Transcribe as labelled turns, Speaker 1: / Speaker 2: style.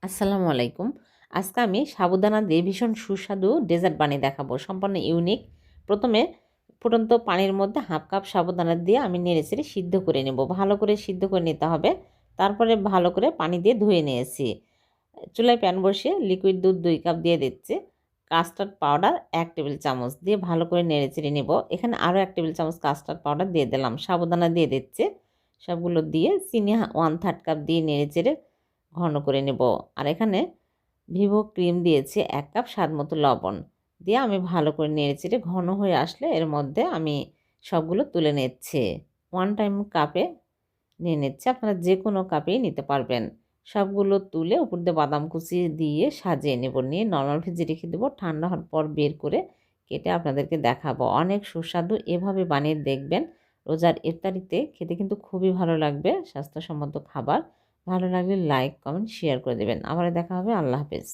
Speaker 1: আসসালামু আলাইকুম। আজকে আমি সাবুদানা দিয়ে ভীষণ সুস্বাদু ডেজার্ট বানিয়ে দেখাবো। সম্পূর্ণ ইউনিক। প্রথমে ফুটন্ত পানির মধ্যে 1/2 কাপ সাবুদানা দিয়ে আমি নেড়েচেড়ে সিদ্ধ করে নেব। ভালো করে সিদ্ধ করে নিতে হবে। তারপরে ভালো করে পানি দিয়ে ধুয়ে নিয়েছি। চুলায় প্যান বসিয়ে লিকুইড দুধ 2 কাপ দিয়ে দিচ্ছি। কাস্টার্ড পাউডার 1 টেবিল চামচ দিয়ে ভালো করে নেড়েচেড়ে নেব। এখানে আরও 1 টেবিল চামচ কাস্টার্ড পাউডার দিয়ে দিলাম। সাবুদানা দিয়ে দিচ্ছি। সবগুলো দিয়ে চিনি 1/3 কাপ দিয়ে নেড়েচেড়ে ঘন করে নেব। আর এখানে ভিভো ক্রিম দিয়েছি 1 কাপ, স্বাদ মতো লবণ দিয়ে আমি ভালো করে নেড়েচেড়ে ঘন হয়ে আসলে এর মধ্যে আমি সবগুলো তুলে নিচ্ছি। 1 টাইম কাপে নিয়ে নিচ্ছি। আপনারা যে কোনো কাপেই নিতে পারবেন। সবগুলো তুলে উপর দিয়ে বাদাম কুচি দিয়ে সাজিয়ে নেব। নিয়ে নরমাল ফ্রিজে রেখে দেবো। ঠান্ডা হওয়ার পর বের করে কেটে আপনাদেরকে দেখাবো। অনেক সুস্বাদু, এভাবে বানিয়ে দেখবেন। রোজার ইফতারিতে খেতে কিন্তু খুবই ভালো লাগবে। স্বাস্থ্যসম্মত খাবার। ভালো লাগলে লাইক, কমেন্ট, শেয়ার করে দেবেন। আবার দেখা হবে। আল্লাহ হাফেজ।